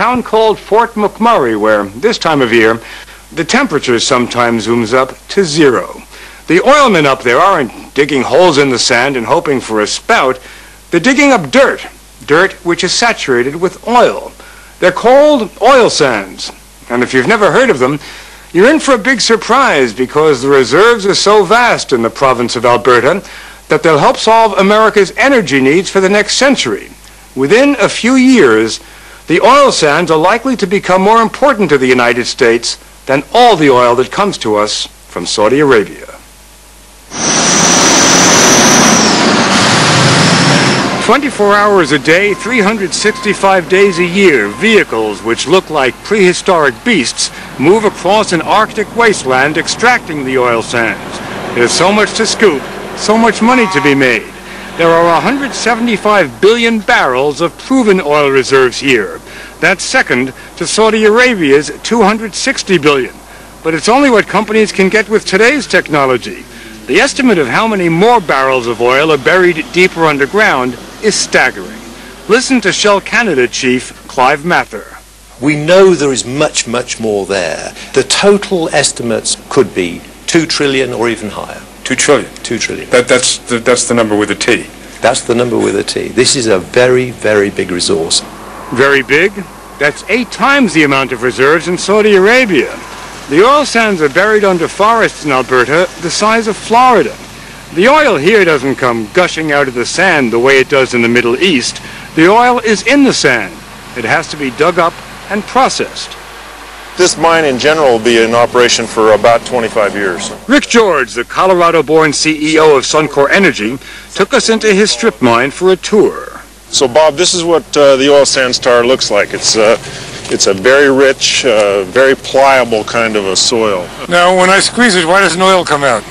town called Fort McMurray, where this time of year the temperature sometimes zooms up to 0. The oilmen up there aren't digging holes in the sand and hoping for a spout. They're digging up dirt which is saturated with oil. They're called oil sands, and if you've never heard of them, you're in for a big surprise, because the reserves are so vast in the province of Alberta that they'll help solve America's energy needs for the next century. Within a few years, the oil sands are likely to become more important to the United States than all the oil that comes to us from Saudi Arabia. 24 hours a day, 365 days a year, vehicles which look like prehistoric beasts move across an Arctic wasteland extracting the oil sands. There's so much to scoop, so much money to be made. There are 175 billion barrels of proven oil reserves here. That's second to Saudi Arabia's 260 billion. But it's only what companies can get with today's technology. The estimate of how many more barrels of oil are buried deeper underground is staggering. Listen to Shell Canada Chief Clive Mather. We know there is much, much more there. The total estimates could be 2 trillion or even higher. 2 trillion? 2 trillion. That's the number with a T. That's the number with a T. This is a very, very big resource. Very big? That's 8 times the amount of reserves in Saudi Arabia. The oil sands are buried under forests in Alberta the size of Florida. The oil here doesn't come gushing out of the sand the way it does in the Middle East. The oil is in the sand. It has to be dug up and processed. This mine in general will be in operation for about 25 years. Rick George, the Colorado-born CEO of Suncor Energy, took us into his strip mine for a tour. So Bob, this is what the oil sands tar looks like. It's a very rich, very pliable kind of a soil. Now, when I squeeze it, why doesn't oil come out?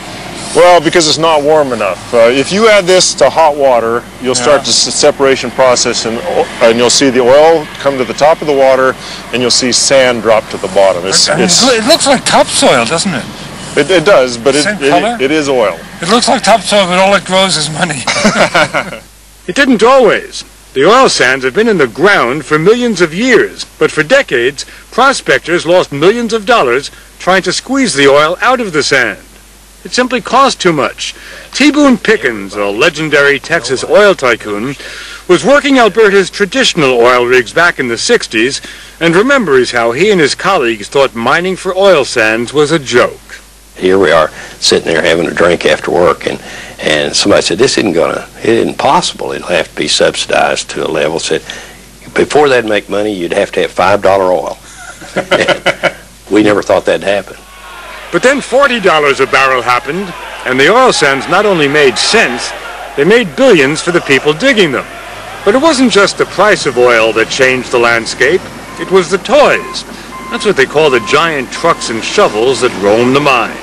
Well, because it's not warm enough. If you add this to hot water, you'll start the separation process, and you'll see the oil come to the top of the water, and you'll see sand drop to the bottom. It looks like topsoil, doesn't it? It does, but it is oil. It looks like topsoil, but all it grows is money. It didn't always. The oil sands have been in the ground for millions of years, but for decades, prospectors lost millions of dollars trying to squeeze the oil out of the sand. It simply cost too much. T. Boone Pickens, a legendary Texas oil tycoon, was working Alberta's traditional oil rigs back in the 60s and remembers how he and his colleagues thought mining for oil sands was a joke. Here we are sitting there having a drink after work, and somebody said, it isn't possible. It'll have to be subsidized to a level. Said, before they'd make money, you'd have to have $5 oil. We never thought that'd happen. But then $40 a barrel happened, and the oil sands not only made sense, they made billions for the people digging them. But it wasn't just the price of oil that changed the landscape, it was the toys. That's what they call the giant trucks and shovels that roam the mines.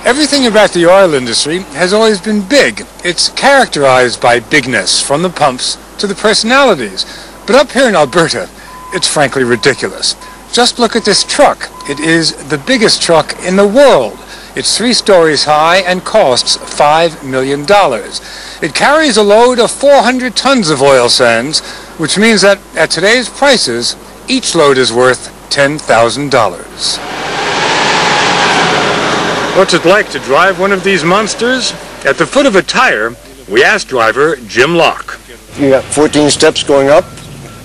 Everything about the oil industry has always been big. It's characterized by bigness, from the pumps to the personalities. But up here in Alberta, it's frankly ridiculous. Just look at this truck. It is the biggest truck in the world. It's 3 stories high and costs $5 million. It carries a load of 400 tons of oil sands, which means that at today's prices, each load is worth $10,000. What's it like to drive one of these monsters? At the foot of a tire, we asked driver Jim Locke. You got 14 steps going up,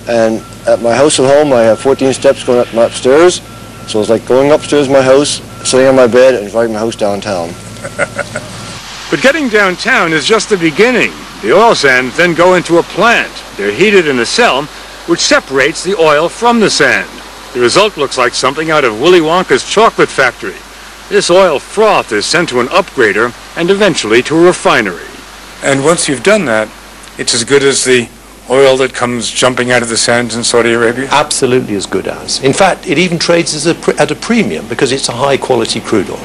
and at my house at home I have 14 steps going up my upstairs, so it's like going upstairs to my house, sitting on my bed, and driving my house downtown. But getting downtown is just the beginning. The oil sands then go into a plant. They're heated in a cell, which separates the oil from the sand. The result looks like something out of Willy Wonka's chocolate factory. This oil froth is sent to an upgrader and eventually to a refinery. And once you've done that, it's as good as the oil that comes jumping out of the sands in Saudi Arabia? Absolutely as good as. In fact, it even trades as at a premium because it's a high-quality crude oil.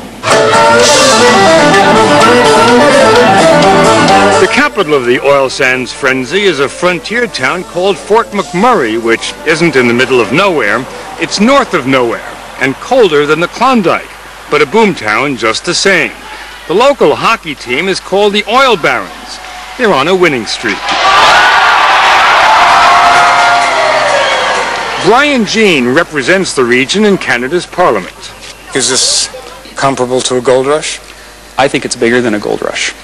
The capital of the oil sands frenzy is a frontier town called Fort McMurray, which isn't in the middle of nowhere. It's north of nowhere and colder than the Klondike, but a boomtown just the same. The local hockey team is called the Oil Barons. They're on a winning streak. Brian Jean represents the region in Canada's Parliament. Is this comparable to a gold rush? I think it's bigger than a gold rush.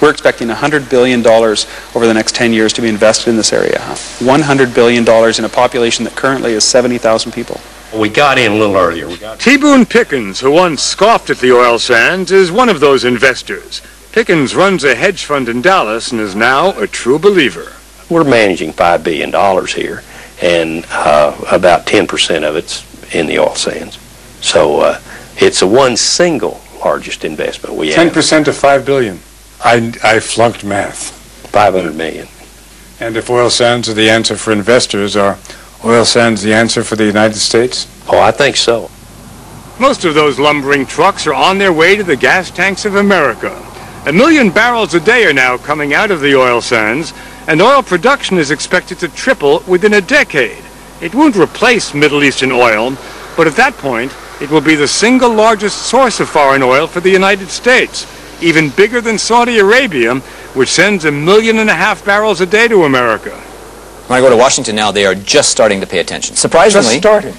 We're expecting $100 billion over the next 10 years to be invested in this area. $100 billion in a population that currently is 70,000 people. We got in a little earlier. T. Boone Pickens, who once scoffed at the oil sands, is one of those investors. Pickens runs a hedge fund in Dallas and is now a true believer. We're managing $5 billion here, and about 10% of it's in the oil sands. So it's the one single largest investment we have. 10% of $5 billion. I flunked math. 500 million. And if oil sands are the answer for investors, are oil sands the answer for the United States? Oh, I think so. Most of those lumbering trucks are on their way to the gas tanks of America. 1 million barrels a day are now coming out of the oil sands, and oil production is expected to triple within a decade. It won't replace Middle Eastern oil, but at that point, it will be the single largest source of foreign oil for the United States, even bigger than Saudi Arabia, which sends 1.5 million barrels a day to America. When I go to Washington now, they are just starting to pay attention. Surprisingly,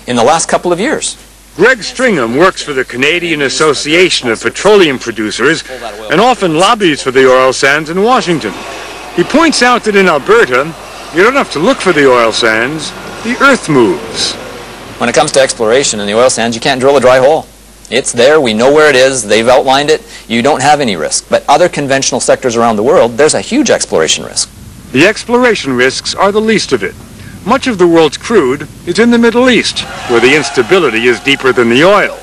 in the last couple of years. Greg Stringham works for the Canadian Association of Petroleum Producers and often lobbies for the oil sands in Washington. He points out that in Alberta, you don't have to look for the oil sands, the earth moves. When it comes to exploration in the oil sands, you can't drill a dry hole. It's there, we know where it is, they've outlined it, you don't have any risk. But other conventional sectors around the world, there's a huge exploration risk. The exploration risks are the least of it. Much of the world's crude is in the Middle East, where the instability is deeper than the oil.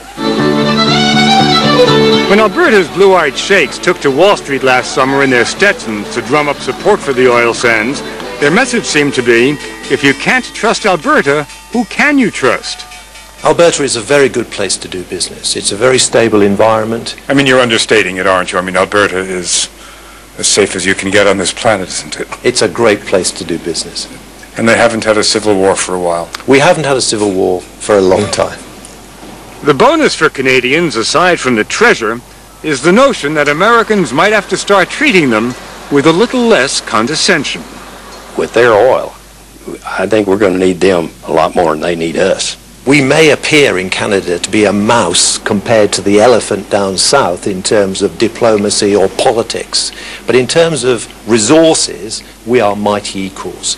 When Alberta's blue-eyed sheiks took to Wall Street last summer in their Stetsons to drum up support for the oil sands, their message seemed to be, if you can't trust Alberta, who can you trust? Alberta is a very good place to do business. It's a very stable environment. I mean, you're understating it, aren't you? I mean, Alberta is as safe as you can get on this planet, isn't it? It's a great place to do business. And they haven't had a civil war for a while. We haven't had a civil war for a long time. The bonus for Canadians, aside from the treasure, is the notion that Americans might have to start treating them with a little less condescension. With their oil, I think we're going to need them a lot more than they need us. We may appear in Canada to be a mouse compared to the elephant down south in terms of diplomacy or politics, but in terms of resources, we are mighty equals.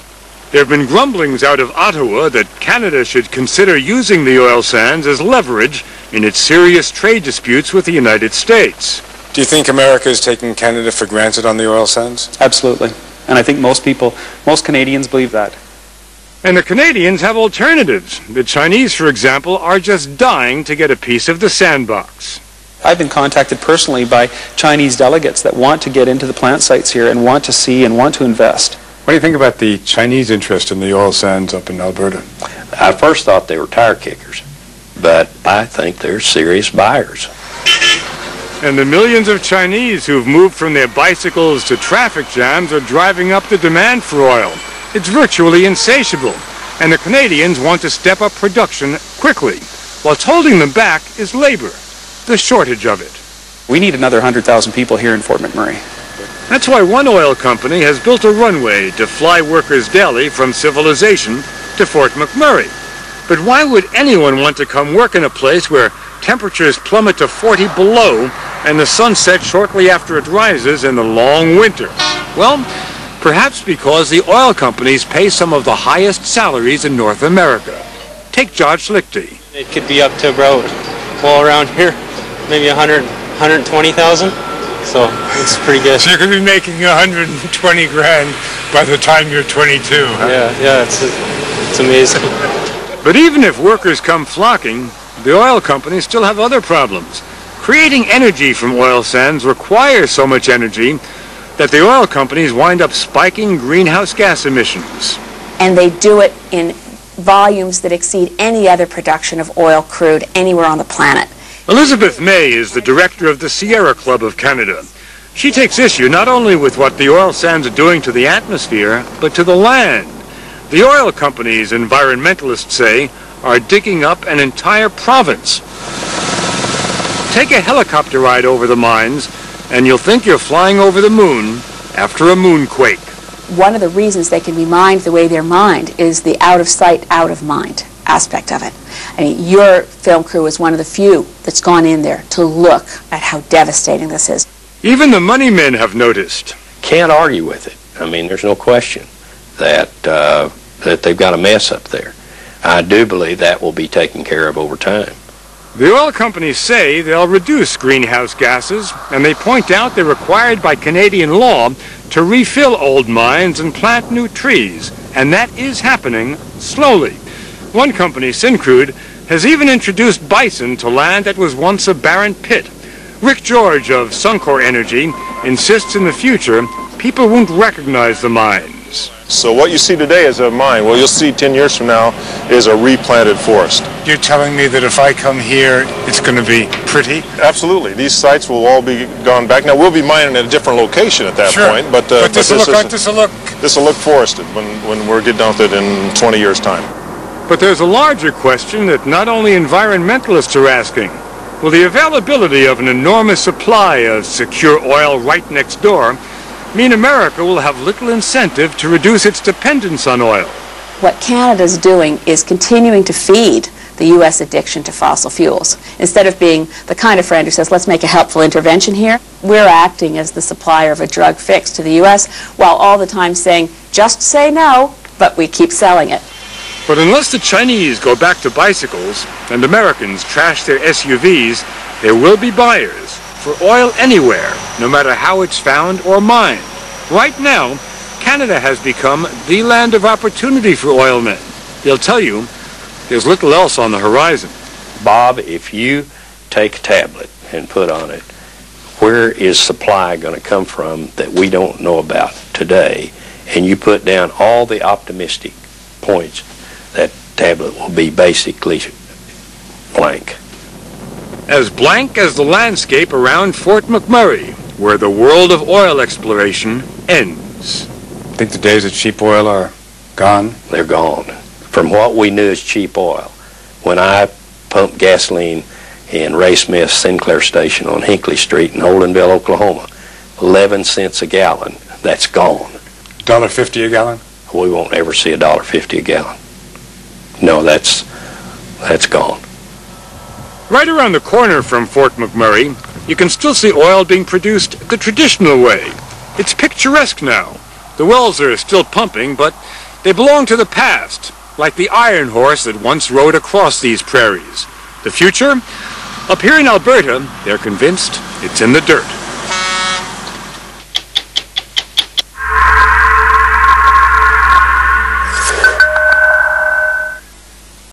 There have been grumblings out of Ottawa that Canada should consider using the oil sands as leverage in its serious trade disputes with the United States. Do you think America is taking Canada for granted on the oil sands? Absolutely. And I think most Canadians believe that. And the Canadians have alternatives. The Chinese, for example, are just dying to get a piece of the sandbox. I've been contacted personally by Chinese delegates that want to get into the plant sites here and want to see and want to invest. What do you think about the Chinese interest in the oil sands up in Alberta? I first thought they were tire kickers, but I think they're serious buyers. And the millions of Chinese who've moved from their bicycles to traffic jams are driving up the demand for oil. It's virtually insatiable, and the Canadians want to step up production quickly. What's holding them back is labor, the shortage of it. We need another 100,000 people here in Fort McMurray. That's why one oil company has built a runway to fly workers daily from civilization to Fort McMurray. But why would anyone want to come work in a place where temperatures plummet to 40 below and the sun sets shortly after it rises in the long winter? Well, perhaps because the oil companies pay some of the highest salaries in North America. Take George Lichty. It could be up to about, well, around here, maybe 120,000. So it's pretty good. So you're going to be making 120 grand by the time you're 22, huh? Yeah, it's amazing. But even if workers come flocking, the oil companies still have other problems. Creating energy from oil sands requires so much energy that the oil companies wind up spiking greenhouse gas emissions. And they do it in volumes that exceed any other production of oil crude anywhere on the planet. Elizabeth May is the director of the Sierra Club of Canada. She takes issue not only with what the oil sands are doing to the atmosphere, but to the land. The oil companies, environmentalists say, are digging up an entire province. Take a helicopter ride over the mines, and you'll think you're flying over the moon after a moonquake. one of the reasons they can be mined the way they're mined is the out of sight, out of mind aspect of it. I mean, your film crew is one of the few that's gone in there to look at how devastating this is. Even the money men have noticed. Can't argue with it. I mean, there's no question that that they've got a mess up there. I do believe that will be taken care of over time. The oil companies say they'll reduce greenhouse gases, and they point out they're required by Canadian law to refill old mines and plant new trees, and that is happening slowly. One company, Syncrude, has even introduced bison to land that was once a barren pit. Rick George of Suncor Energy insists in the future people won't recognize the mines. So what you see today is a mine. What you'll see 10 years from now is a replanted forest. You're telling me that if I come here, it's going to be pretty? Absolutely. These sites will all be gone back. Now, we'll be mining at a different location at that point. But this will look forested when we're getting down with it in 20 years' time. But there's a larger question that not only environmentalists are asking. Will the availability of an enormous supply of secure oil right next door mean America will have little incentive to reduce its dependence on oil? What Canada's doing is continuing to feed the U.S. addiction to fossil fuels. Instead of being the kind of friend who says, let's make a helpful intervention here, we're acting as the supplier of a drug fix to the U.S. while all the time saying, just say no, but we keep selling it. But unless the Chinese go back to bicycles and Americans trash their SUVs, there will be buyers for oil anywhere, no matter how it's found or mined. Right now, Canada has become the land of opportunity for oil men. They'll tell you there's little else on the horizon. Bob, if you take a tablet and put on it, where is supply going to come from that we don't know about today, and you put down all the optimistic points, that tablet will be basically blank. As blank as the landscape around Fort McMurray, where the world of oil exploration ends. I think the days of cheap oil are gone. They're gone. From what we knew as cheap oil, when I pumped gasoline in Ray Smith's Sinclair station on Hinckley Street in Holdenville, Oklahoma, 11 cents a gallon, that's gone. $1.50 a gallon? We won't ever see $1.50 a gallon. No, that's gone. Right around the corner from Fort McMurray, you can still see oil being produced the traditional way. It's picturesque now. The wells are still pumping, but they belong to the past, like the iron horse that once rode across these prairies. The future? Up here in Alberta, they're convinced it's in the dirt.